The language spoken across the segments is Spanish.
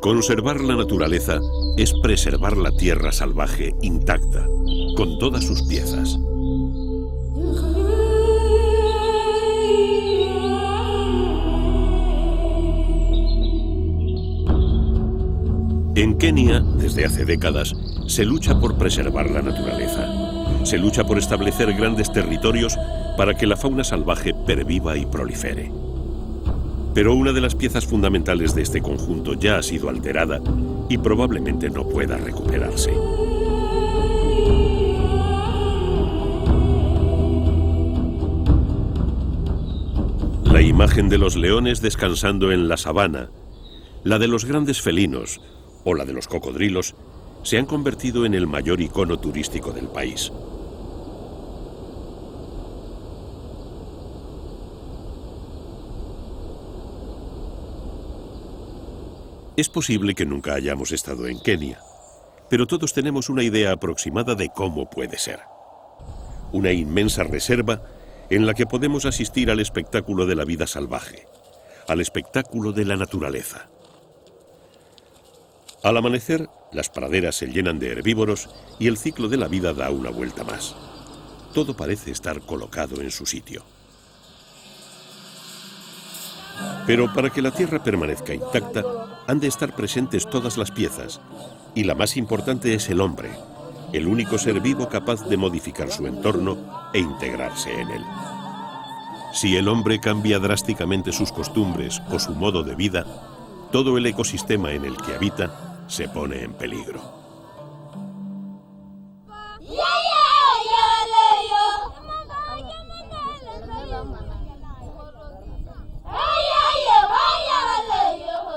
Conservar la naturaleza es preservar la tierra salvaje intacta, con todas sus piezas. En Kenia, desde hace décadas, se lucha por preservar la naturaleza. Se lucha por establecer grandes territorios para que la fauna salvaje perviva y prolifere. Pero una de las piezas fundamentales de este conjunto ya ha sido alterada y probablemente no pueda recuperarse. La imagen de los leones descansando en la sabana, la de los grandes felinos o la de los cocodrilos se han convertido en el mayor icono turístico del país. Es posible que nunca hayamos estado en Kenia, pero todos tenemos una idea aproximada de cómo puede ser. Una inmensa reserva en la que podemos asistir al espectáculo de la vida salvaje, al espectáculo de la naturaleza. Al amanecer, las praderas se llenan de herbívoros y el ciclo de la vida da una vuelta más. Todo parece estar colocado en su sitio. Pero para que la tierra permanezca intacta, han de estar presentes todas las piezas, y la más importante es el hombre, el único ser vivo capaz de modificar su entorno e integrarse en él. Si el hombre cambia drásticamente sus costumbres o su modo de vida, todo el ecosistema en el que habita se pone en peligro.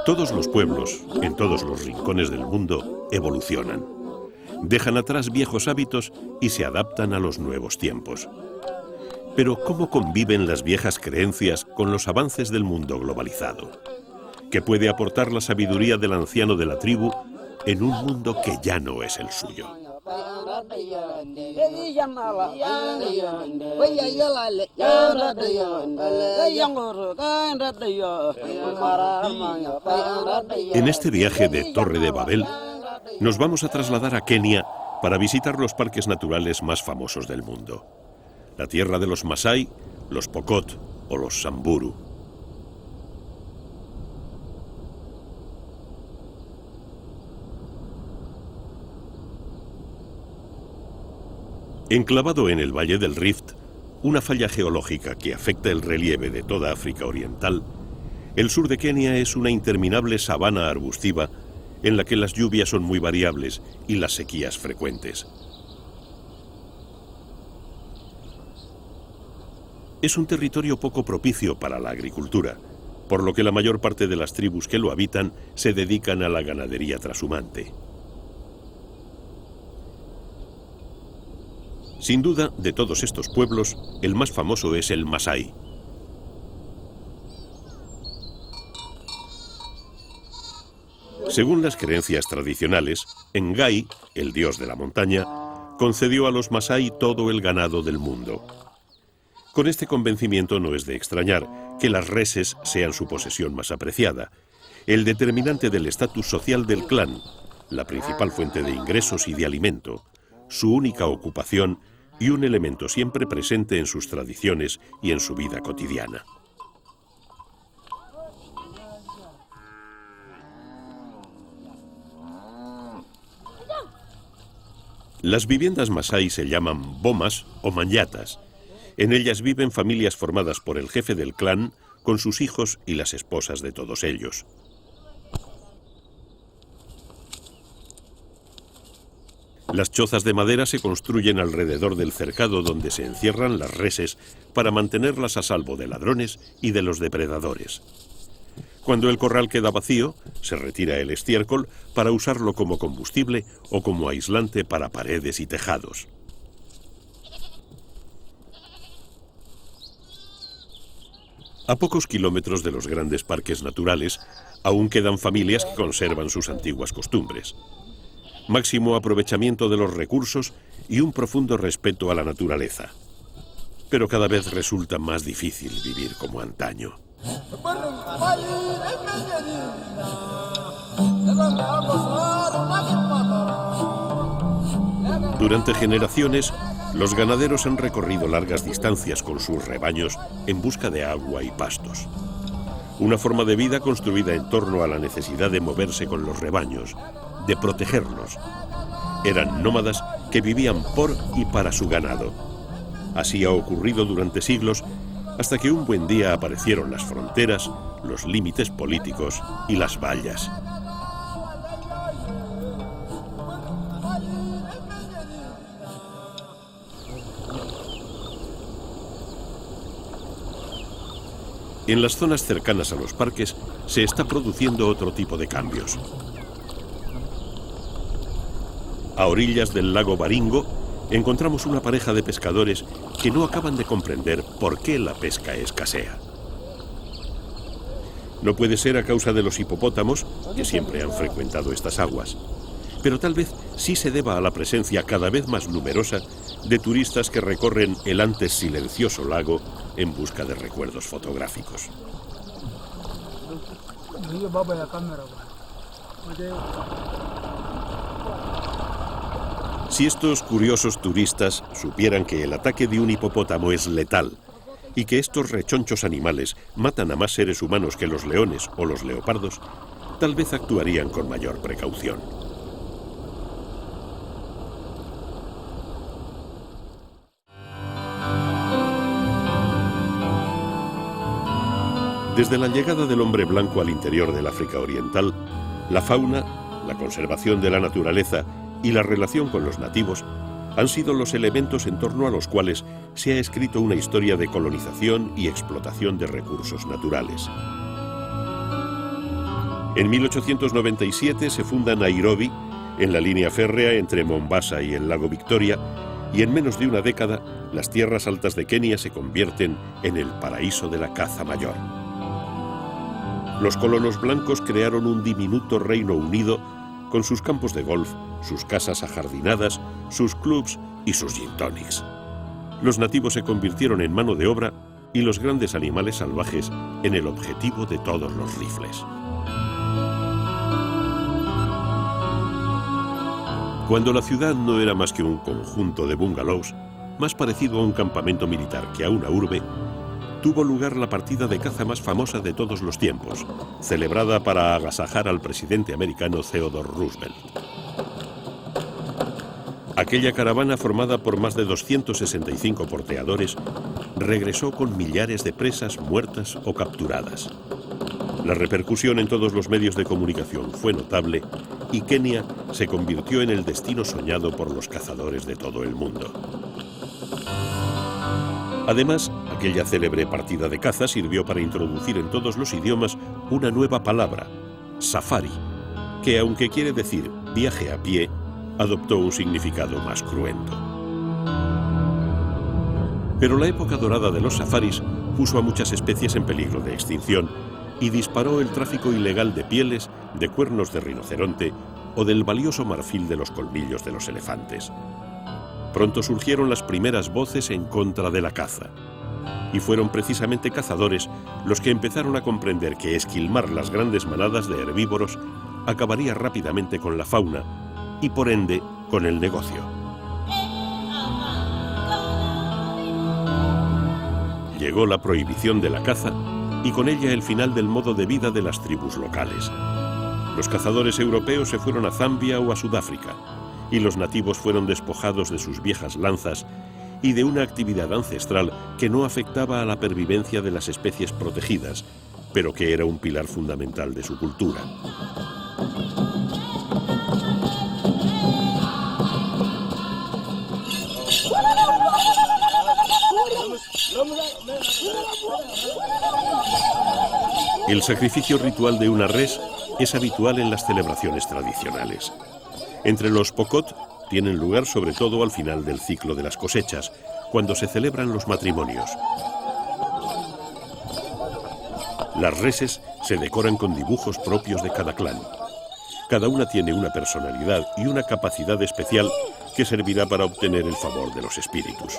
Todos los pueblos, en todos los rincones del mundo, evolucionan. Dejan atrás viejos hábitos y se adaptan a los nuevos tiempos. Pero ¿cómo conviven las viejas creencias con los avances del mundo globalizado? ¿Qué puede aportar la sabiduría del anciano de la tribu en un mundo que ya no es el suyo? En este viaje de Torre de Babel, nos vamos a trasladar a Kenia para visitar los parques naturales más famosos del mundo. La tierra de los Masái, los Pokot o los Samburu. Enclavado en el Valle del Rift, una falla geológica que afecta el relieve de toda África Oriental, el sur de Kenia es una interminable sabana arbustiva en la que las lluvias son muy variables y las sequías frecuentes. Es un territorio poco propicio para la agricultura, por lo que la mayor parte de las tribus que lo habitan se dedican a la ganadería trashumante. Sin duda, de todos estos pueblos, el más famoso es el Masái. Según las creencias tradicionales, Engai, el dios de la montaña, concedió a los Masái todo el ganado del mundo. Con este convencimiento no es de extrañar que las reses sean su posesión más apreciada, el determinante del estatus social del clan, la principal fuente de ingresos y de alimento, su única ocupación y un elemento siempre presente en sus tradiciones y en su vida cotidiana. Las viviendas masái se llaman bomas o manyatas. En ellas viven familias formadas por el jefe del clan, con sus hijos y las esposas de todos ellos. Las chozas de madera se construyen alrededor del cercado donde se encierran las reses para mantenerlas a salvo de ladrones y de los depredadores. Cuando el corral queda vacío, se retira el estiércol para usarlo como combustible o como aislante para paredes y tejados. A pocos kilómetros de los grandes parques naturales, aún quedan familias que conservan sus antiguas costumbres. Máximo aprovechamiento de los recursos y un profundo respeto a la naturaleza. Pero cada vez resulta más difícil vivir como antaño. Durante generaciones, los ganaderos han recorrido largas distancias con sus rebaños en busca de agua y pastos. Una forma de vida construida en torno a la necesidad de moverse con los rebaños, de protegerlos. Eran nómadas que vivían por y para su ganado. Así ha ocurrido durante siglos, hasta que un buen día aparecieron las fronteras, los límites políticos y las vallas. En las zonas cercanas a los parques se está produciendo otro tipo de cambios. A orillas del lago Baringo encontramos una pareja de pescadores que no acaban de comprender por qué la pesca escasea. No puede ser a causa de los hipopótamos, que siempre han frecuentado estas aguas, pero tal vez sí se deba a la presencia cada vez más numerosa de turistas que recorren el antes silencioso lago en busca de recuerdos fotográficos. Si estos curiosos turistas supieran que el ataque de un hipopótamo es letal y que estos rechonchos animales matan a más seres humanos que los leones o los leopardos, tal vez actuarían con mayor precaución. Desde la llegada del hombre blanco al interior del África Oriental, la fauna, la conservación de la naturaleza y la relación con los nativos han sido los elementos en torno a los cuales se ha escrito una historia de colonización y explotación de recursos naturales. En 1897 se funda Nairobi, en la línea férrea entre Mombasa y el lago Victoria, y en menos de una década las tierras altas de Kenia se convierten en el paraíso de la caza mayor. Los colonos blancos crearon un diminuto Reino Unido con sus campos de golf, sus casas ajardinadas, sus clubs y sus gin tonics. Los nativos se convirtieron en mano de obra y los grandes animales salvajes en el objetivo de todos los rifles. Cuando la ciudad no era más que un conjunto de bungalows, más parecido a un campamento militar que a una urbe, tuvo lugar la partida de caza más famosa de todos los tiempos, celebrada para agasajar al presidente americano Theodore Roosevelt. Aquella caravana, formada por más de 265 porteadores, regresó con millares de presas muertas o capturadas. La repercusión en todos los medios de comunicación fue notable y Kenia se convirtió en el destino soñado por los cazadores de todo el mundo. Además, aquella célebre partida de caza sirvió para introducir en todos los idiomas una nueva palabra, safari, que aunque quiere decir viaje a pie, adoptó un significado más cruento. Pero la época dorada de los safaris puso a muchas especies en peligro de extinción y disparó el tráfico ilegal de pieles, de cuernos de rinoceronte o del valioso marfil de los colmillos de los elefantes. Pronto surgieron las primeras voces en contra de la caza, y fueron precisamente cazadores los que empezaron a comprender que esquilmar las grandes manadas de herbívoros acabaría rápidamente con la fauna y por ende con el negocio. Llegó la prohibición de la caza y con ella el final del modo de vida de las tribus locales. Los cazadores europeos se fueron a Zambia o a Sudáfrica, y los nativos fueron despojados de sus viejas lanzas y de una actividad ancestral que no afectaba a la pervivencia de las especies protegidas, pero que era un pilar fundamental de su cultura. El sacrificio ritual de una res es habitual en las celebraciones tradicionales. Entre los Pokot tienen lugar sobre todo al final del ciclo de las cosechas, cuando se celebran los matrimonios. Las reses se decoran con dibujos propios de cada clan. Cada una tiene una personalidad y una capacidad especial que servirá para obtener el favor de los espíritus.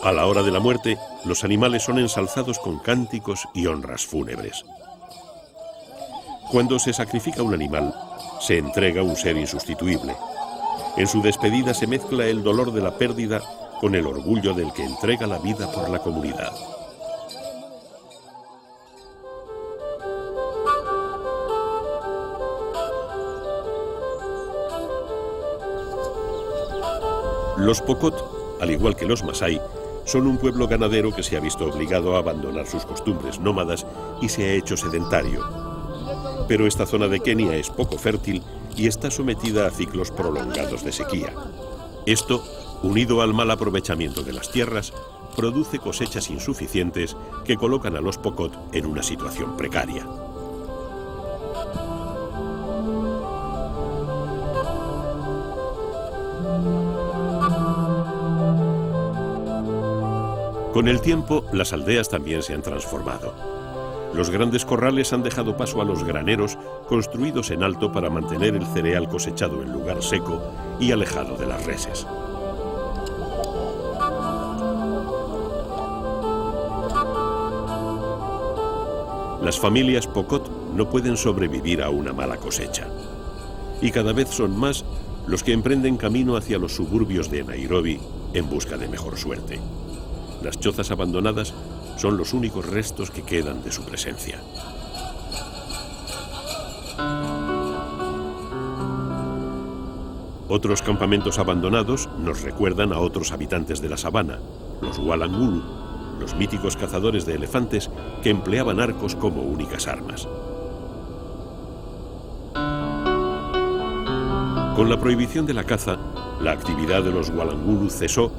A la hora de la muerte, los animales son ensalzados con cánticos y honras fúnebres. Cuando se sacrifica un animal, se entrega un ser insustituible. En su despedida se mezcla el dolor de la pérdida con el orgullo del que entrega la vida por la comunidad. Los Pokot, al igual que los Masái, son un pueblo ganadero que se ha visto obligado a abandonar sus costumbres nómadas y se ha hecho sedentario. Pero esta zona de Kenia es poco fértil y está sometida a ciclos prolongados de sequía. Esto, unido al mal aprovechamiento de las tierras, produce cosechas insuficientes que colocan a los Pokot en una situación precaria. Con el tiempo, las aldeas también se han transformado. Los grandes corrales han dejado paso a los graneros construidos en alto para mantener el cereal cosechado en lugar seco y alejado de las reses. Las familias Pokot no pueden sobrevivir a una mala cosecha. Y cada vez son más los que emprenden camino hacia los suburbios de Nairobi en busca de mejor suerte. Las chozas abandonadas son los únicos restos que quedan de su presencia. Otros campamentos abandonados nos recuerdan a otros habitantes de la sabana, los Walangulu, los míticos cazadores de elefantes que empleaban arcos como únicas armas. Con la prohibición de la caza, la actividad de los Walangulu cesó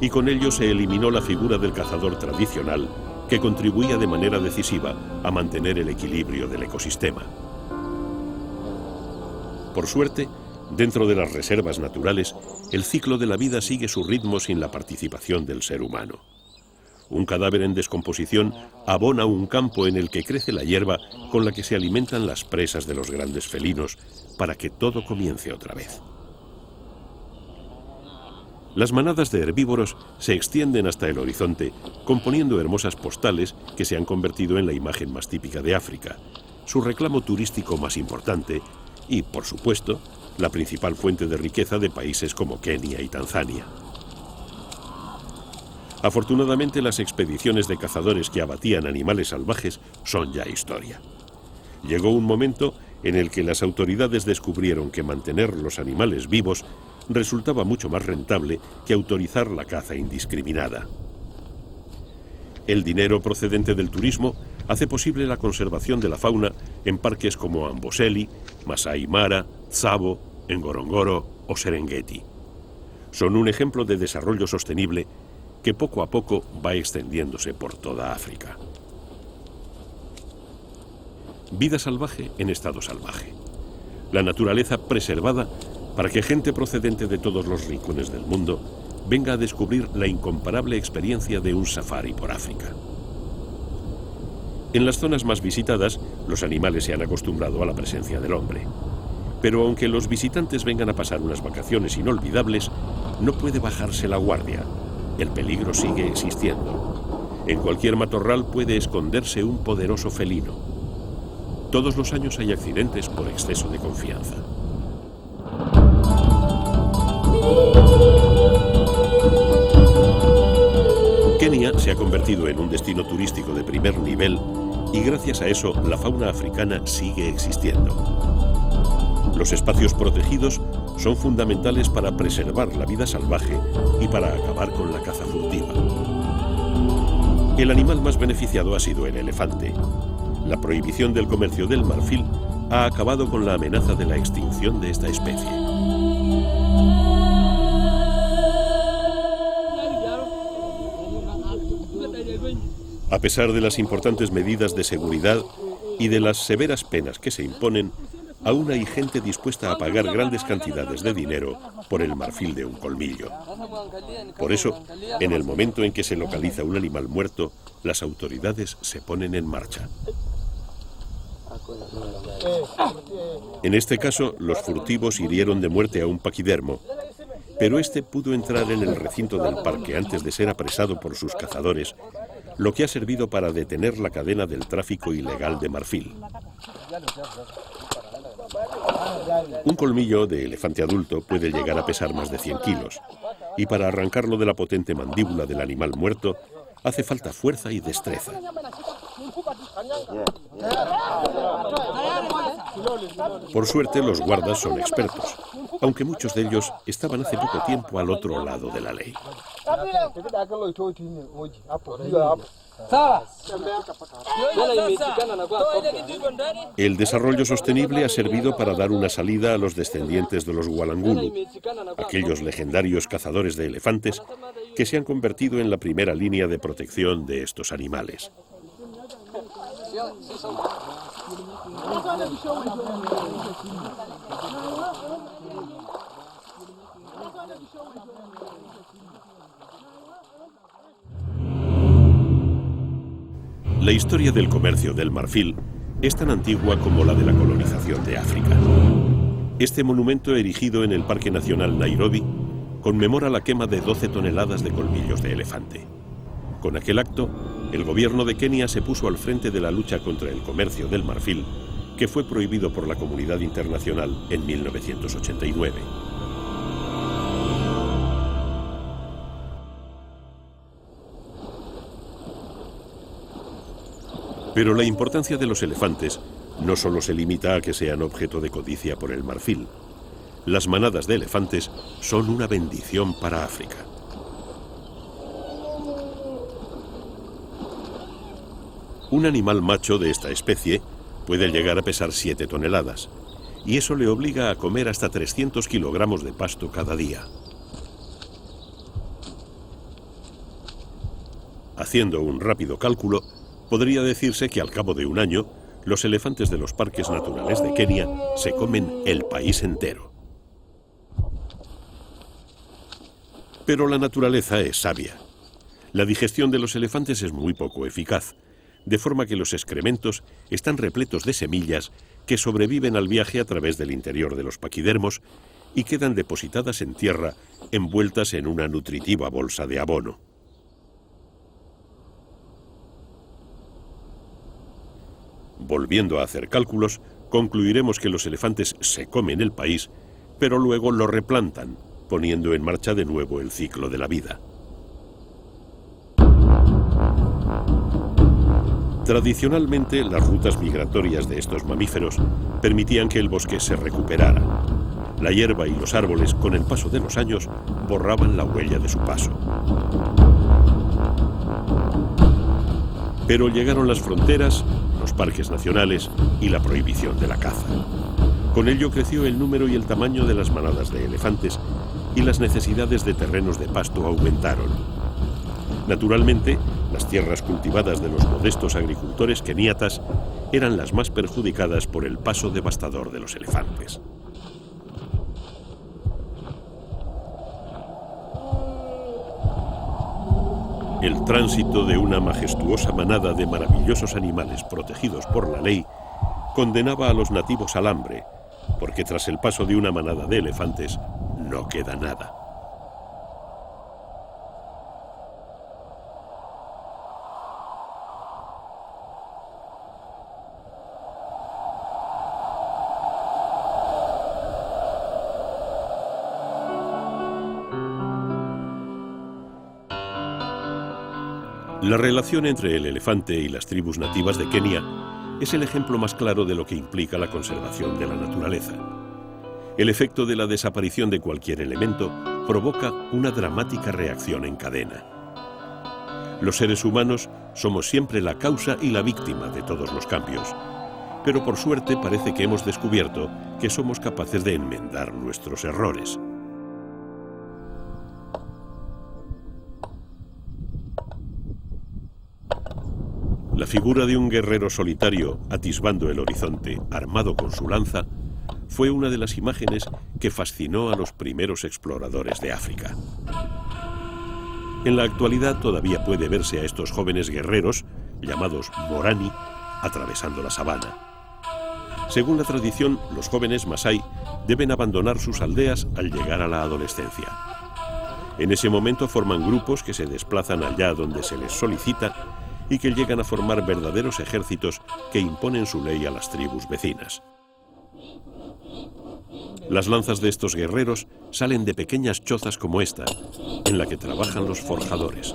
y con ello se eliminó la figura del cazador tradicional que contribuía de manera decisiva a mantener el equilibrio del ecosistema. Por suerte, dentro de las reservas naturales, el ciclo de la vida sigue su ritmo sin la participación del ser humano. Un cadáver en descomposición abona un campo en el que crece la hierba con la que se alimentan las presas de los grandes felinos para que todo comience otra vez. Las manadas de herbívoros se extienden hasta el horizonte, componiendo hermosas postales que se han convertido en la imagen más típica de África, su reclamo turístico más importante y, por supuesto, la principal fuente de riqueza de países como Kenia y Tanzania. Afortunadamente, las expediciones de cazadores que abatían animales salvajes son ya historia. Llegó un momento en el que las autoridades descubrieron que mantener los animales vivos resultaba mucho más rentable que autorizar la caza indiscriminada. El dinero procedente del turismo hace posible la conservación de la fauna en parques como Amboseli, Masai Mara, Tsavo, Ngorongoro o Serengeti. Son un ejemplo de desarrollo sostenible que poco a poco va extendiéndose por toda África. Vida salvaje en estado salvaje. La naturaleza preservada para que gente procedente de todos los rincones del mundo venga a descubrir la incomparable experiencia de un safari por África. En las zonas más visitadas, los animales se han acostumbrado a la presencia del hombre. Pero aunque los visitantes vengan a pasar unas vacaciones inolvidables, no puede bajarse la guardia. El peligro sigue existiendo. En cualquier matorral puede esconderse un poderoso felino. Todos los años hay accidentes por exceso de confianza. Kenia se ha convertido en un destino turístico de primer nivel y gracias a eso la fauna africana sigue existiendo. Los espacios protegidos son fundamentales para preservar la vida salvaje y para acabar con la caza furtiva. El animal más beneficiado ha sido el elefante. La prohibición del comercio del marfil ha acabado con la amenaza de la extinción de esta especie. A pesar de las importantes medidas de seguridad y de las severas penas que se imponen, aún hay gente dispuesta a pagar grandes cantidades de dinero por el marfil de un colmillo. Por eso, en el momento en que se localiza un animal muerto, las autoridades se ponen en marcha. En este caso, los furtivos hirieron de muerte a un paquidermo, pero este pudo entrar en el recinto del parque antes de ser apresado por sus cazadores, lo que ha servido para detener la cadena del tráfico ilegal de marfil. Un colmillo de elefante adulto puede llegar a pesar más de 100 kilos, y para arrancarlo de la potente mandíbula del animal muerto hace falta fuerza y destreza. Por suerte, los guardas son expertos, aunque muchos de ellos estaban hace poco tiempo al otro lado de la ley. El desarrollo sostenible ha servido para dar una salida a los descendientes de los Walangulu, aquellos legendarios cazadores de elefantes que se han convertido en la primera línea de protección de estos animales. La historia del comercio del marfil es tan antigua como la de la colonización de África. Este monumento, erigido en el Parque Nacional Nairobi, conmemora la quema de 12 toneladas de colmillos de elefante. Con aquel acto, el gobierno de Kenia se puso al frente de la lucha contra el comercio del marfil, que fue prohibido por la comunidad internacional en 1989. Pero la importancia de los elefantes no solo se limita a que sean objeto de codicia por el marfil. Las manadas de elefantes son una bendición para África. Un animal macho de esta especie puede llegar a pesar 7 toneladas, y eso le obliga a comer hasta 300 kilogramos de pasto cada día. Haciendo un rápido cálculo, podría decirse que al cabo de un año, los elefantes de los parques naturales de Kenia se comen el país entero. Pero la naturaleza es sabia. La digestión de los elefantes es muy poco eficaz, de forma que los excrementos están repletos de semillas que sobreviven al viaje a través del interior de los paquidermos y quedan depositadas en tierra, envueltas en una nutritiva bolsa de abono. Volviendo a hacer cálculos, concluiremos que los elefantes se comen el país, pero luego lo replantan, poniendo en marcha de nuevo el ciclo de la vida. Tradicionalmente, las rutas migratorias de estos mamíferos permitían que el bosque se recuperara. La hierba y los árboles, con el paso de los años, borraban la huella de su paso. Pero llegaron las fronteras, los parques nacionales y la prohibición de la caza. Con ello creció el número y el tamaño de las manadas de elefantes y las necesidades de terrenos de pasto aumentaron. Naturalmente, las tierras cultivadas de los modestos agricultores keniatas eran las más perjudicadas por el paso devastador de los elefantes. El tránsito de una majestuosa manada de maravillosos animales protegidos por la ley condenaba a los nativos al hambre, porque tras el paso de una manada de elefantes no queda nada. La relación entre el elefante y las tribus nativas de Kenia es el ejemplo más claro de lo que implica la conservación de la naturaleza. El efecto de la desaparición de cualquier elemento provoca una dramática reacción en cadena. Los seres humanos somos siempre la causa y la víctima de todos los cambios, pero por suerte parece que hemos descubierto que somos capaces de enmendar nuestros errores. La figura de un guerrero solitario atisbando el horizonte, armado con su lanza, fue una de las imágenes que fascinó a los primeros exploradores de África. En la actualidad todavía puede verse a estos jóvenes guerreros, llamados Morani, atravesando la sabana. Según la tradición, los jóvenes masái deben abandonar sus aldeas al llegar a la adolescencia. En ese momento forman grupos que se desplazan allá donde se les solicita y que llegan a formar verdaderos ejércitos que imponen su ley a las tribus vecinas. Las lanzas de estos guerreros salen de pequeñas chozas como esta, en la que trabajan los forjadores.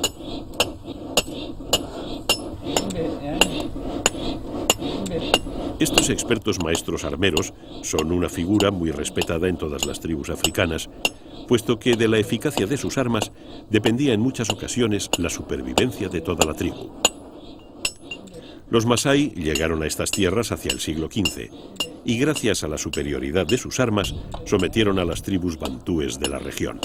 Estos expertos maestros armeros son una figura muy respetada en todas las tribus africanas, puesto que de la eficacia de sus armas dependía en muchas ocasiones la supervivencia de toda la tribu. Los masái llegaron a estas tierras hacia el siglo XV y gracias a la superioridad de sus armas sometieron a las tribus bantúes de la región.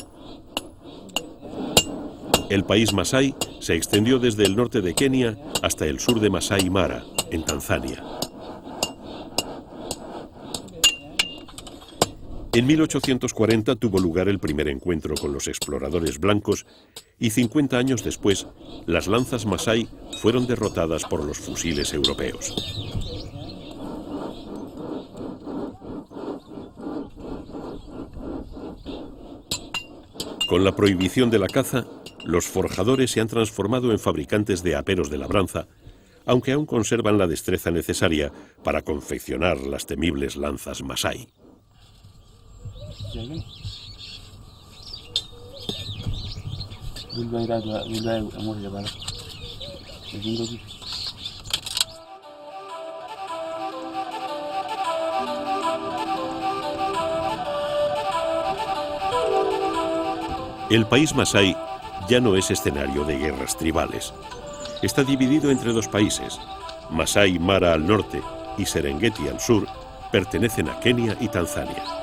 El país masái se extendió desde el norte de Kenia hasta el sur de Masai Mara, en Tanzania. En 1840 tuvo lugar el primer encuentro con los exploradores blancos y 50 años después, las lanzas masái fueron derrotadas por los fusiles europeos. Con la prohibición de la caza, los forjadores se han transformado en fabricantes de aperos de labranza, aunque aún conservan la destreza necesaria para confeccionar las temibles lanzas masái. El país masái ya no es escenario de guerras tribales. Está dividido entre dos países. Masai Mara al norte y Serengeti al sur pertenecen a Kenia y Tanzania.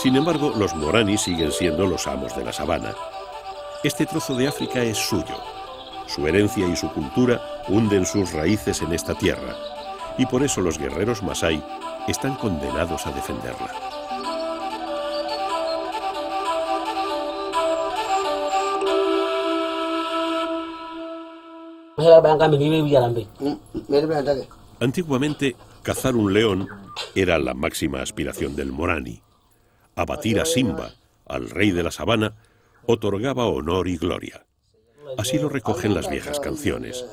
Sin embargo, los Morani siguen siendo los amos de la sabana. Este trozo de África es suyo. Su herencia y su cultura hunden sus raíces en esta tierra, y por eso los guerreros masái están condenados a defenderla. Antiguamente, cazar un león era la máxima aspiración del Morani. Abatir a Simba, al rey de la sabana, otorgaba honor y gloria. Así lo recogen las viejas canciones.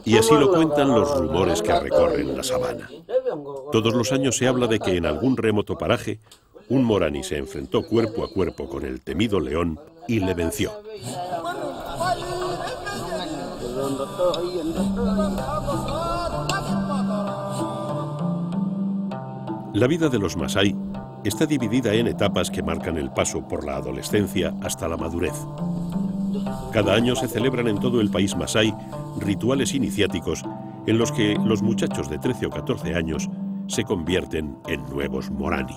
Y así lo cuentan los rumores que recorren la sabana. Todos los años se habla de que en algún remoto paraje un Morani se enfrentó cuerpo a cuerpo con el temido león y le venció. La vida de los masái está dividida en etapas que marcan el paso por la adolescencia hasta la madurez. Cada año se celebran en todo el país masái rituales iniciáticos en los que los muchachos de 13 o 14 años se convierten en nuevos Morani.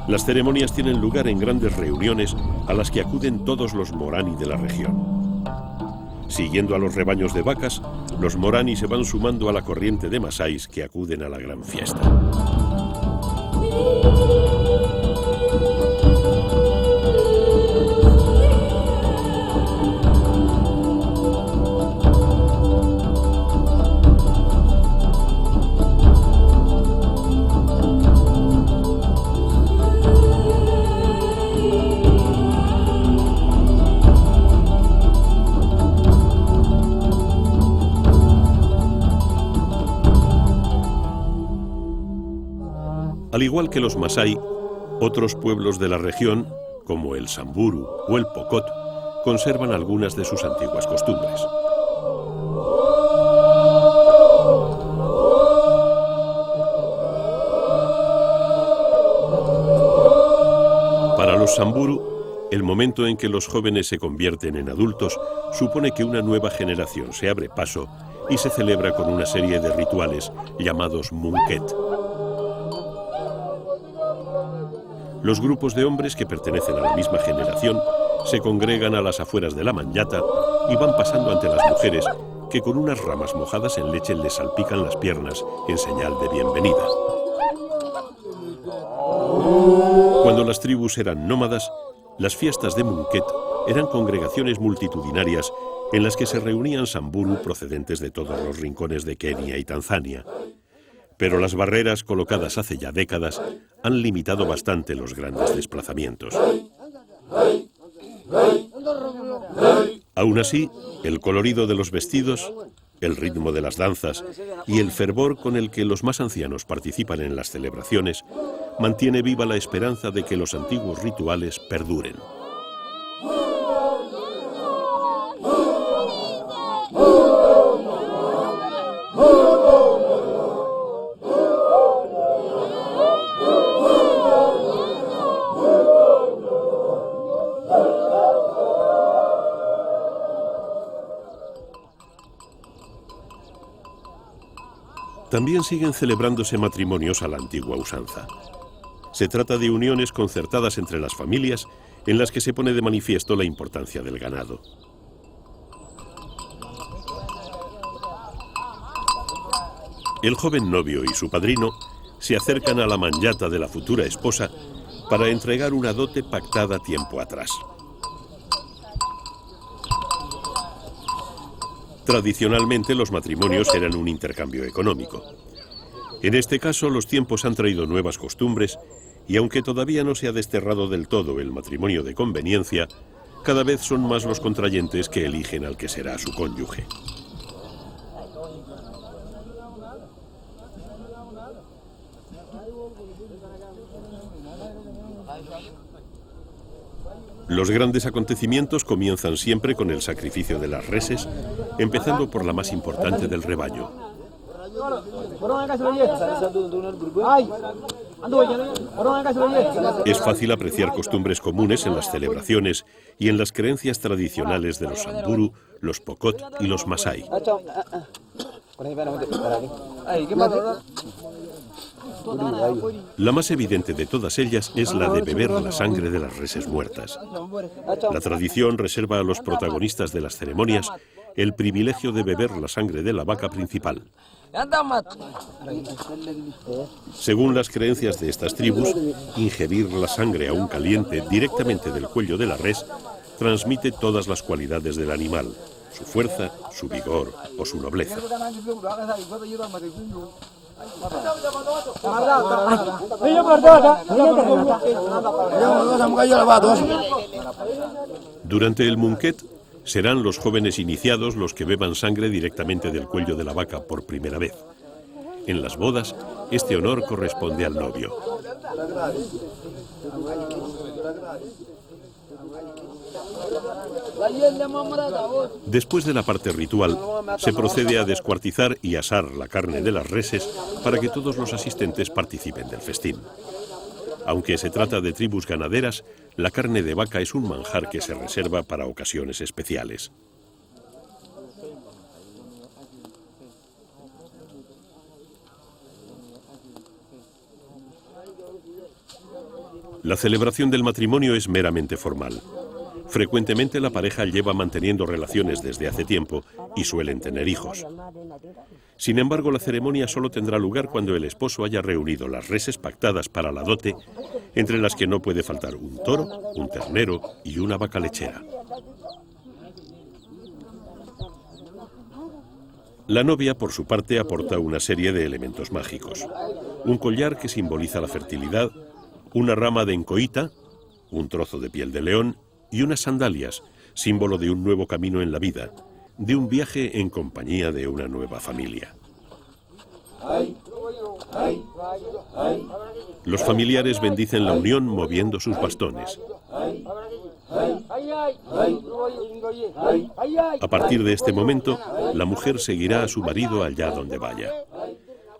Las ceremonias tienen lugar en grandes reuniones a las que acuden todos los Morani de la región. Siguiendo a los rebaños de vacas, los Morani se van sumando a la corriente de masáis que acuden a la gran fiesta. Al igual que los masái, otros pueblos de la región, como el Samburu o el Pokot, conservan algunas de sus antiguas costumbres. Para los Samburu, el momento en que los jóvenes se convierten en adultos supone que una nueva generación se abre paso y se celebra con una serie de rituales llamados Munket. Los grupos de hombres que pertenecen a la misma generación se congregan a las afueras de la Manyata y van pasando ante las mujeres que con unas ramas mojadas en leche les salpican las piernas en señal de bienvenida. Cuando las tribus eran nómadas, las fiestas de Munket eran congregaciones multitudinarias en las que se reunían samburu procedentes de todos los rincones de Kenia y Tanzania. Pero las barreras colocadas hace ya décadas han limitado bastante los grandes desplazamientos. Aún así, el colorido de los vestidos, el ritmo de las danzas y el fervor con el que los más ancianos participan en las celebraciones mantiene viva la esperanza de que los antiguos rituales perduren. También siguen celebrándose matrimonios a la antigua usanza. Se trata de uniones concertadas entre las familias en las que se pone de manifiesto la importancia del ganado. El joven novio y su padrino se acercan a la manyata de la futura esposa para entregar una dote pactada tiempo atrás. Tradicionalmente los matrimonios eran un intercambio económico. En este caso los tiempos han traído nuevas costumbres y aunque todavía no se ha desterrado del todo el matrimonio de conveniencia, cada vez son más los contrayentes que eligen al que será su cónyuge. Los grandes acontecimientos comienzan siempre con el sacrificio de las reses, empezando por la más importante del rebaño. Es fácil apreciar costumbres comunes en las celebraciones y en las creencias tradicionales de los Samburu, los Pokot y los Masái. La más evidente de todas ellas es la de beber la sangre de las reses muertas. La tradición reserva a los protagonistas de las ceremonias el privilegio de beber la sangre de la vaca principal. Según las creencias de estas tribus, ingerir la sangre aún caliente directamente del cuello de la res transmite todas las cualidades del animal, su fuerza, su vigor o su nobleza. Durante el Munket, serán los jóvenes iniciados los que beban sangre directamente del cuello de la vaca por primera vez. En las bodas, este honor corresponde al novio. Después de la parte ritual, se procede a descuartizar y asar la carne de las reses para que todos los asistentes participen del festín. Aunque se trata de tribus ganaderas, la carne de vaca es un manjar que se reserva para ocasiones especiales. La celebración del matrimonio es meramente formal. Frecuentemente la pareja lleva manteniendo relaciones desde hace tiempo y suelen tener hijos. Sin embargo, la ceremonia solo tendrá lugar cuando el esposo haya reunido las reses pactadas para la dote, entre las que no puede faltar un toro, un ternero y una vaca lechera. La novia, por su parte, aporta una serie de elementos mágicos. Un collar que simboliza la fertilidad, una rama de encoita, un trozo de piel de león y unas sandalias, símbolo de un nuevo camino en la vida, de un viaje en compañía de una nueva familia. Los familiares bendicen la unión moviendo sus bastones. A partir de este momento, la mujer seguirá a su marido allá donde vaya.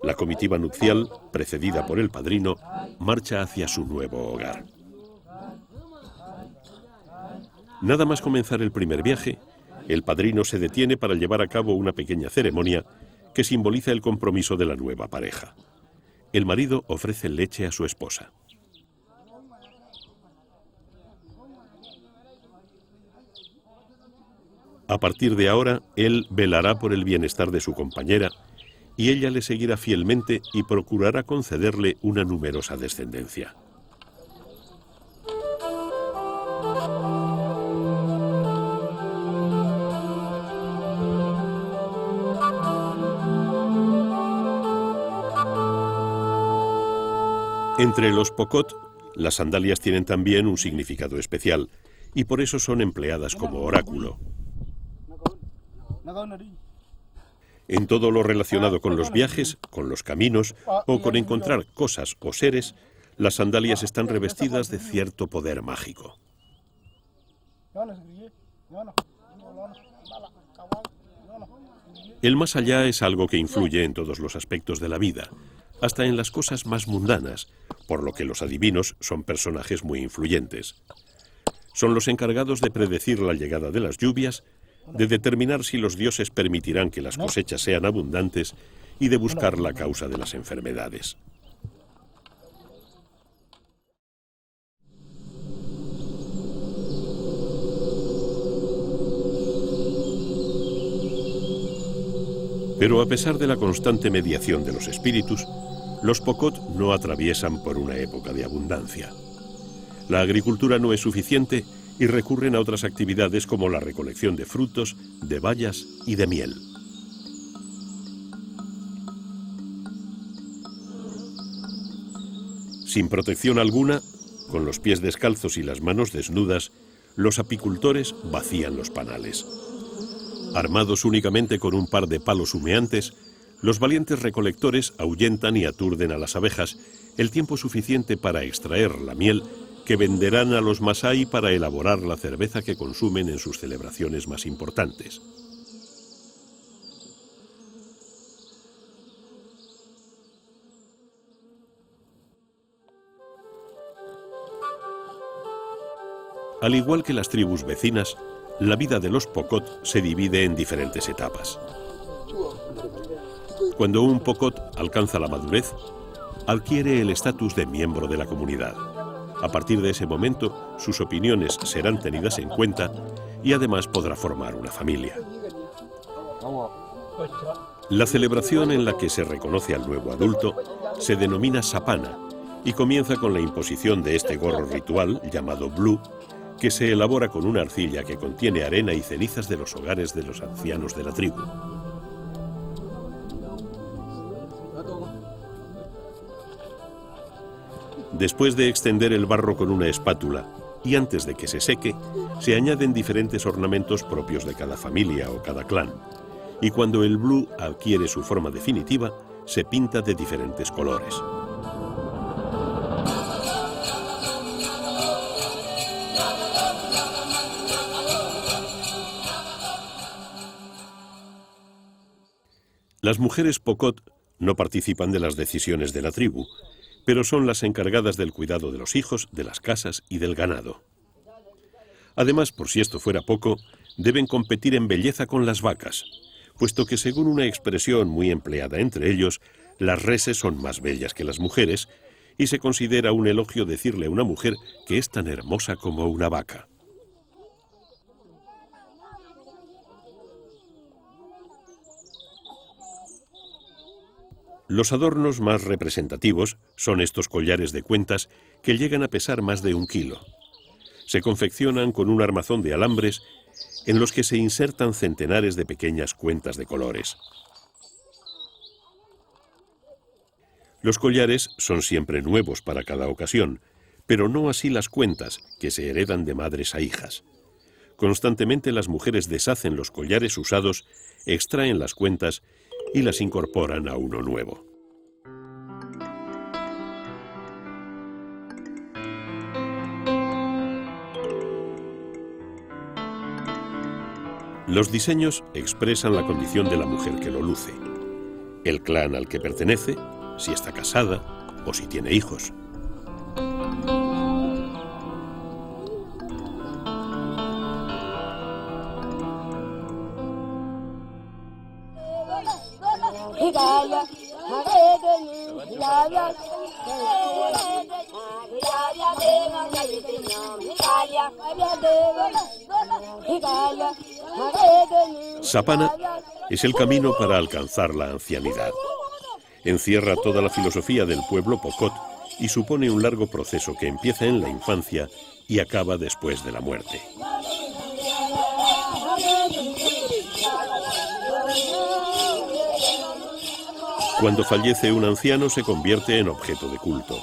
La comitiva nupcial, precedida por el padrino, marcha hacia su nuevo hogar. Nada más comenzar el primer viaje, el padrino se detiene para llevar a cabo una pequeña ceremonia que simboliza el compromiso de la nueva pareja. El marido ofrece leche a su esposa. A partir de ahora, él velará por el bienestar de su compañera y ella le seguirá fielmente y procurará concederle una numerosa descendencia. Entre los Pokot, las sandalias tienen también un significado especial y por eso son empleadas como oráculo. En todo lo relacionado con los viajes, con los caminos o con encontrar cosas o seres, las sandalias están revestidas de cierto poder mágico. El más allá es algo que influye en todos los aspectos de la vida, hasta en las cosas más mundanas, por lo que los adivinos son personajes muy influyentes. Son los encargados de predecir la llegada de las lluvias, de determinar si los dioses permitirán que las cosechas sean abundantes y de buscar la causa de las enfermedades. Pero a pesar de la constante mediación de los espíritus, los Pokot no atraviesan por una época de abundancia. La agricultura no es suficiente y recurren a otras actividades como la recolección de frutos, de bayas y de miel. Sin protección alguna, con los pies descalzos y las manos desnudas, los apicultores vacían los panales. Armados únicamente con un par de palos humeantes, los valientes recolectores ahuyentan y aturden a las abejas el tiempo suficiente para extraer la miel que venderán a los masái para elaborar la cerveza que consumen en sus celebraciones más importantes. Al igual que las tribus vecinas, la vida de los Pokot se divide en diferentes etapas. Cuando un Pokot alcanza la madurez, adquiere el estatus de miembro de la comunidad. A partir de ese momento, sus opiniones serán tenidas en cuenta y además podrá formar una familia. La celebración en la que se reconoce al nuevo adulto se denomina Sapana y comienza con la imposición de este gorro ritual llamado Blue, que se elabora con una arcilla que contiene arena y cenizas de los hogares de los ancianos de la tribu. Después de extender el barro con una espátula y antes de que se seque, se añaden diferentes ornamentos propios de cada familia o cada clan. Y cuando el blue adquiere su forma definitiva, se pinta de diferentes colores. Las mujeres Pokot no participan de las decisiones de la tribu, pero son las encargadas del cuidado de los hijos, de las casas y del ganado. Además, por si esto fuera poco, deben competir en belleza con las vacas, puesto que según una expresión muy empleada entre ellos, las reses son más bellas que las mujeres, y se considera un elogio decirle a una mujer que es tan hermosa como una vaca. Los adornos más representativos son estos collares de cuentas que llegan a pesar más de 1 kilo. Se confeccionan con un armazón de alambres en los que se insertan centenares de pequeñas cuentas de colores. Los collares son siempre nuevos para cada ocasión, pero no así las cuentas, que se heredan de madres a hijas. Constantemente las mujeres deshacen los collares usados, extraen las cuentas y las incorporan a uno nuevo. Los diseños expresan la condición de la mujer que lo luce, el clan al que pertenece, si está casada o si tiene hijos. Sapana es el camino para alcanzar la ancianidad. Encierra toda la filosofía del pueblo Pokot y supone un largo proceso que empieza en la infancia y acaba después de la muerte. Cuando fallece un anciano se convierte en objeto de culto.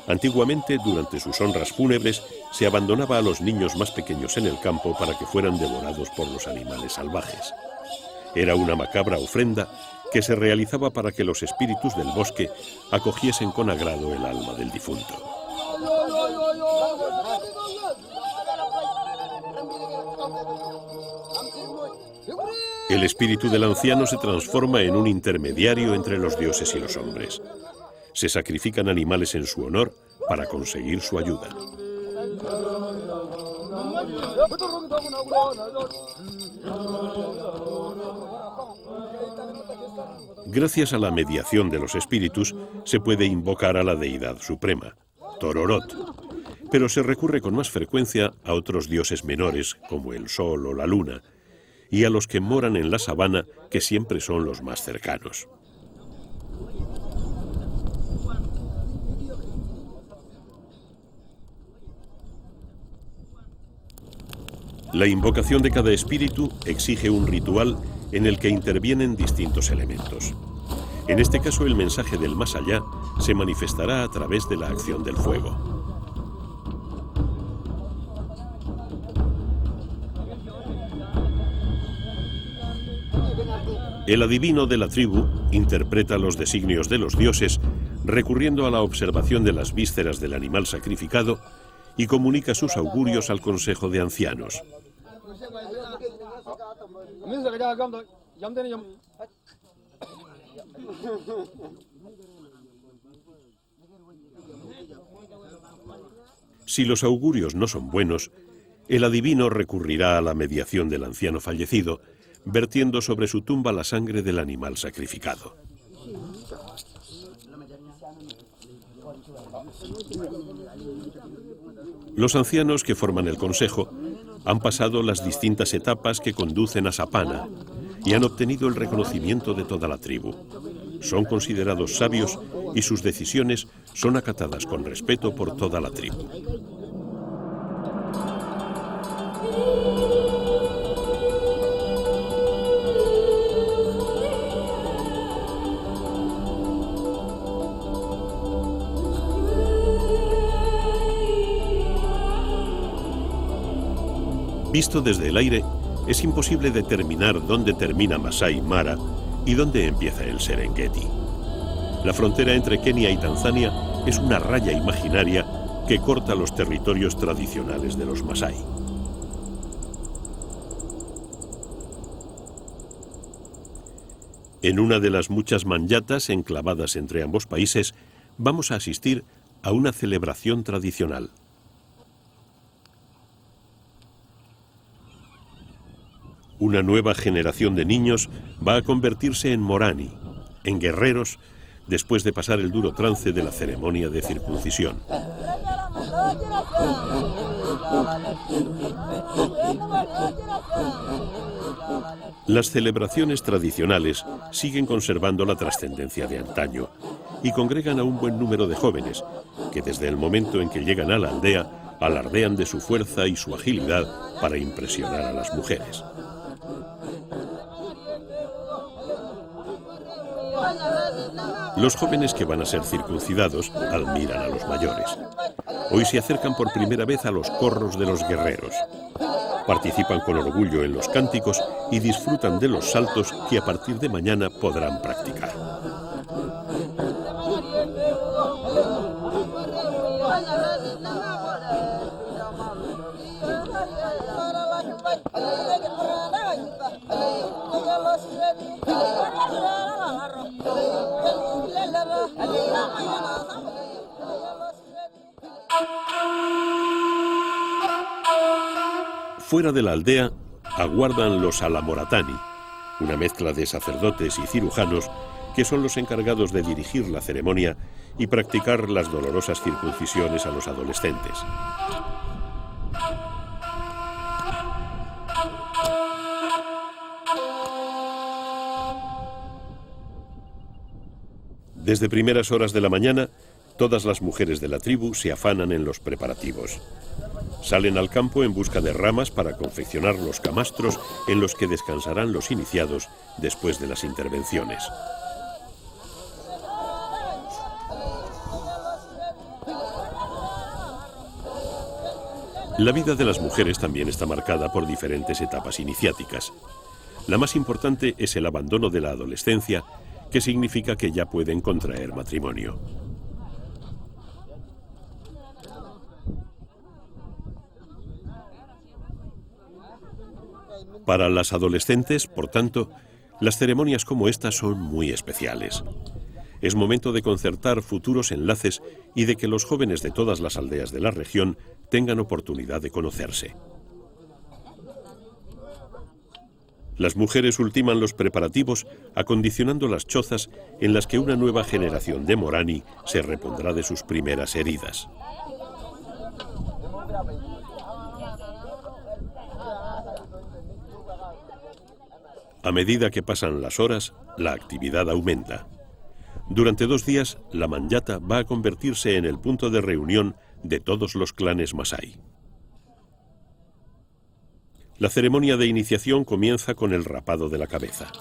Antiguamente, durante sus honras fúnebres, se abandonaba a los niños más pequeños en el campo para que fueran devorados por los animales salvajes. Era una macabra ofrenda que se realizaba para que los espíritus del bosque acogiesen con agrado el alma del difunto. El espíritu del anciano se transforma en un intermediario entre los dioses y los hombres. Se sacrifican animales en su honor para conseguir su ayuda. Gracias a la mediación de los espíritus, se puede invocar a la deidad suprema, Tororot, pero se recurre con más frecuencia a otros dioses menores, como el sol o la luna, y a los que moran en la sabana, que siempre son los más cercanos. La invocación de cada espíritu exige un ritual en el que intervienen distintos elementos. En este caso, el mensaje del más allá se manifestará a través de la acción del fuego. El adivino de la tribu interpreta los designios de los dioses recurriendo a la observación de las vísceras del animal sacrificado y comunica sus augurios al consejo de ancianos. Si los augurios no son buenos, el adivino recurrirá a la mediación del anciano fallecido, vertiendo sobre su tumba la sangre del animal sacrificado. Los ancianos que forman el consejo han pasado las distintas etapas que conducen a Sapana y han obtenido el reconocimiento de toda la tribu. Son considerados sabios y sus decisiones son acatadas con respeto por toda la tribu. Visto desde el aire, es imposible determinar dónde termina Masai Mara y dónde empieza el Serengeti. La frontera entre Kenia y Tanzania es una raya imaginaria que corta los territorios tradicionales de los Masai. En una de las muchas manyatas enclavadas entre ambos países, vamos a asistir a una celebración tradicional. Una nueva generación de niños va a convertirse en Morani, en guerreros, después de pasar el duro trance de la ceremonia de circuncisión. Las celebraciones tradicionales siguen conservando la trascendencia de antaño y congregan a un buen número de jóvenes que desde el momento en que llegan a la aldea alardean de su fuerza y su agilidad para impresionar a las mujeres. Los jóvenes que van a ser circuncidados admiran a los mayores. Hoy se acercan por primera vez a los corros de los guerreros. Participan con orgullo en los cánticos y disfrutan de los saltos que a partir de mañana podrán practicar. Fuera de la aldea aguardan los alamoratani, una mezcla de sacerdotes y cirujanos que son los encargados de dirigir la ceremonia y practicar las dolorosas circuncisiones a los adolescentes. Desde primeras horas de la mañana, todas las mujeres de la tribu se afanan en los preparativos. Salen al campo en busca de ramas para confeccionar los camastros en los que descansarán los iniciados después de las intervenciones. La vida de las mujeres también está marcada por diferentes etapas iniciáticas. La más importante es el abandono de la adolescencia, que significa que ya pueden contraer matrimonio. Para las adolescentes, por tanto, las ceremonias como esta son muy especiales. Es momento de concertar futuros enlaces y de que los jóvenes de todas las aldeas de la región tengan oportunidad de conocerse. Las mujeres ultiman los preparativos acondicionando las chozas en las que una nueva generación de Morani se repondrá de sus primeras heridas. A medida que pasan las horas, la actividad aumenta. Durante 2 días, la Manyata va a convertirse en el punto de reunión de todos los clanes masái. La ceremonia de iniciación comienza con el rapado de la cabeza.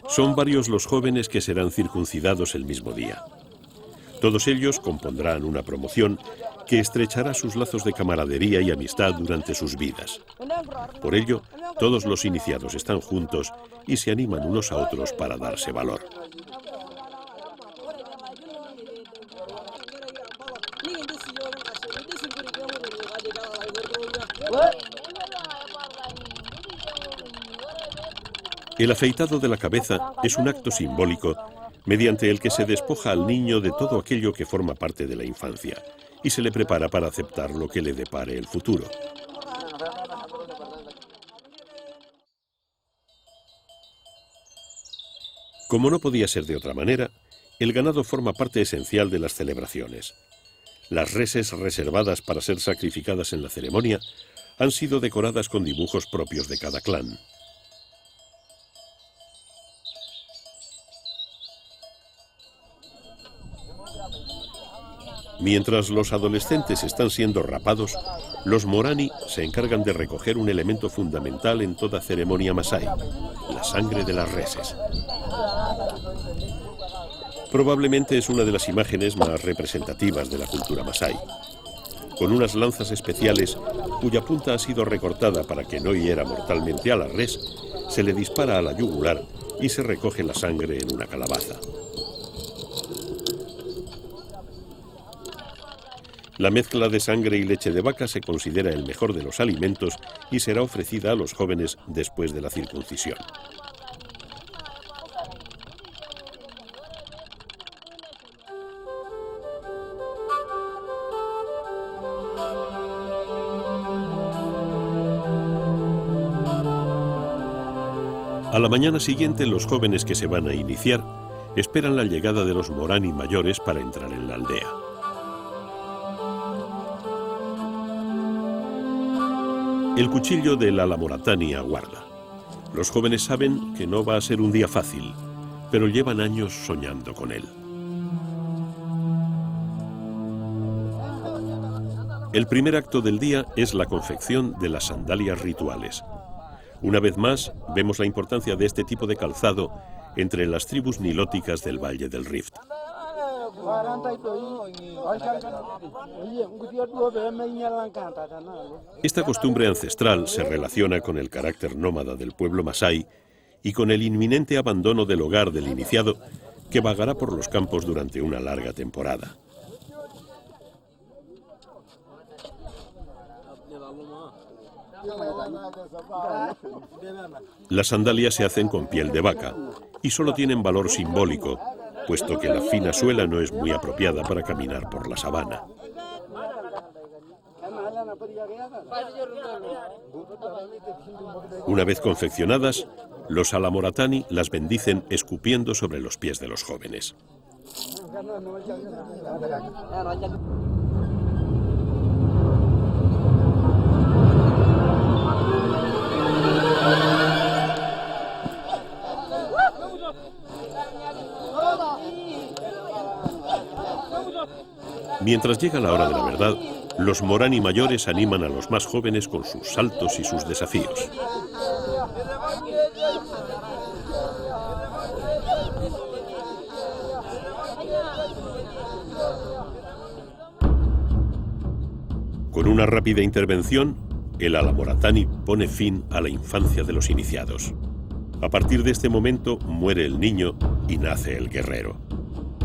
Son varios los jóvenes que serán circuncidados el mismo día. Todos ellos compondrán una promoción que estrechará sus lazos de camaradería y amistad durante sus vidas. Por ello, todos los iniciados están juntos y se animan unos a otros para darse valor. El afeitado de la cabeza es un acto simbólico mediante el que se despoja al niño de todo aquello que forma parte de la infancia y se le prepara para aceptar lo que le depare el futuro. Como no podía ser de otra manera, el ganado forma parte esencial de las celebraciones. Las reses reservadas para ser sacrificadas en la ceremonia han sido decoradas con dibujos propios de cada clan. Mientras los adolescentes están siendo rapados, los Morani se encargan de recoger un elemento fundamental en toda ceremonia masái, la sangre de las reses. Probablemente es una de las imágenes más representativas de la cultura masái. Con unas lanzas especiales, cuya punta ha sido recortada para que no hiera mortalmente a la res, se le dispara a la yugular y se recoge la sangre en una calabaza. La mezcla de sangre y leche de vaca se considera el mejor de los alimentos y será ofrecida a los jóvenes después de la circuncisión. A la mañana siguiente, los jóvenes que se van a iniciar esperan la llegada de los Morani mayores para entrar en la aldea. El cuchillo del Alamoratani aguarda. Los jóvenes saben que no va a ser un día fácil, pero llevan años soñando con él. El primer acto del día es la confección de las sandalias rituales. Una vez más, vemos la importancia de este tipo de calzado entre las tribus nilóticas del Valle del Rift. Esta costumbre ancestral se relaciona con el carácter nómada del pueblo masái y con el inminente abandono del hogar del iniciado que vagará por los campos durante una larga temporada. Las sandalias se hacen con piel de vaca y solo tienen valor simbólico, puesto que la fina suela no es muy apropiada para caminar por la sabana. Una vez confeccionadas, los Alamoratani las bendicen escupiendo sobre los pies de los jóvenes. Mientras llega la hora de la verdad, los Morani mayores animan a los más jóvenes con sus saltos y sus desafíos. Con una rápida intervención, el Alamoratani pone fin a la infancia de los iniciados. A partir de este momento muere el niño y nace el guerrero.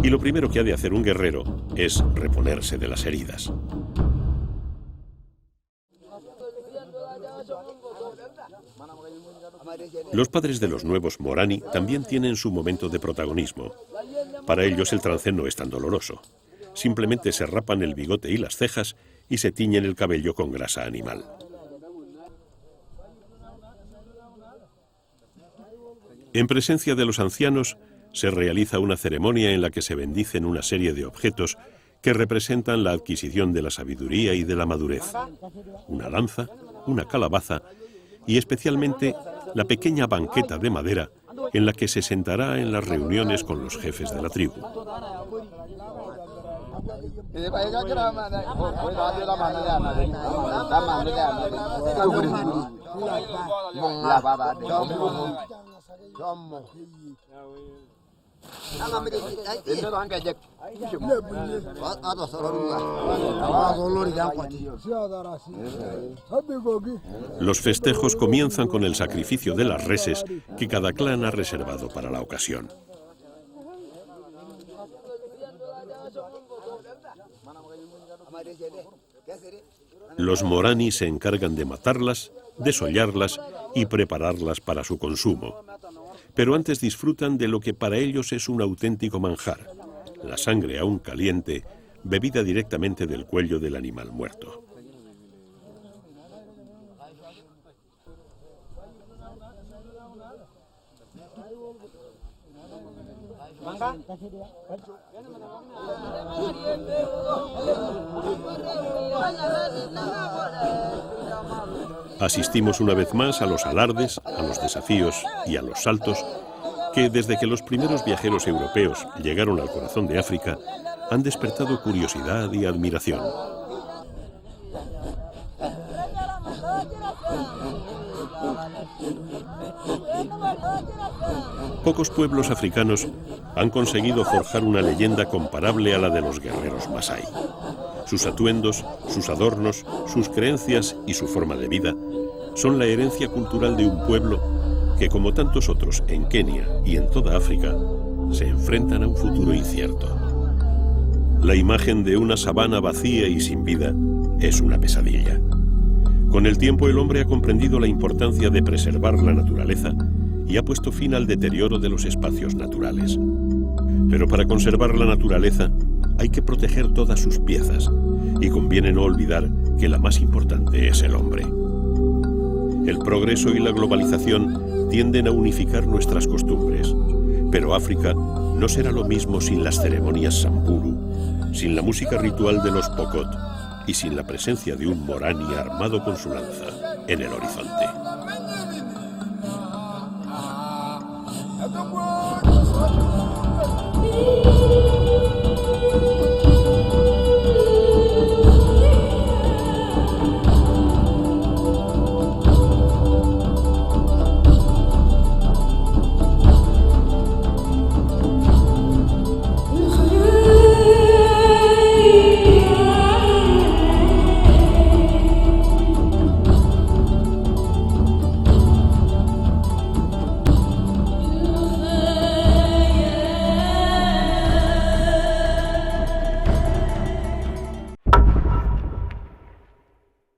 Y lo primero que ha de hacer un guerrero es reponerse de las heridas. Los padres de los nuevos Morani también tienen su momento de protagonismo. Para ellos el trance no es tan doloroso. Simplemente se rapan el bigote y las cejas y se tiñen el cabello con grasa animal. En presencia de los ancianos, se realiza una ceremonia en la que se bendicen una serie de objetos que representan la adquisición de la sabiduría y de la madurez. Una lanza, una calabaza y especialmente la pequeña banqueta de madera en la que se sentará en las reuniones con los jefes de la tribu. Los festejos comienzan con el sacrificio de las reses que cada clan ha reservado para la ocasión. Los Morani se encargan de matarlas, desollarlas y prepararlas para su consumo. Pero antes disfrutan de lo que para ellos es un auténtico manjar, la sangre aún caliente, bebida directamente del cuello del animal muerto. Asistimos una vez más a los alardes, a los desafíos y a los saltos que, desde que los primeros viajeros europeos llegaron al corazón de África, han despertado curiosidad y admiración. Pocos pueblos africanos han conseguido forjar una leyenda comparable a la de los guerreros masái. Sus atuendos, sus adornos, sus creencias y su forma de vida son la herencia cultural de un pueblo que, como tantos otros en Kenia y en toda África, se enfrentan a un futuro incierto. La imagen de una sabana vacía y sin vida es una pesadilla. Con el tiempo el hombre ha comprendido la importancia de preservar la naturaleza y ha puesto fin al deterioro de los espacios naturales. Pero para conservar la naturaleza hay que proteger todas sus piezas y conviene no olvidar que la más importante es el hombre. El progreso y la globalización tienden a unificar nuestras costumbres, pero África no será lo mismo sin las ceremonias Samburu, sin la música ritual de los Pokot y sin la presencia de un Morani armado con su lanza en el horizonte.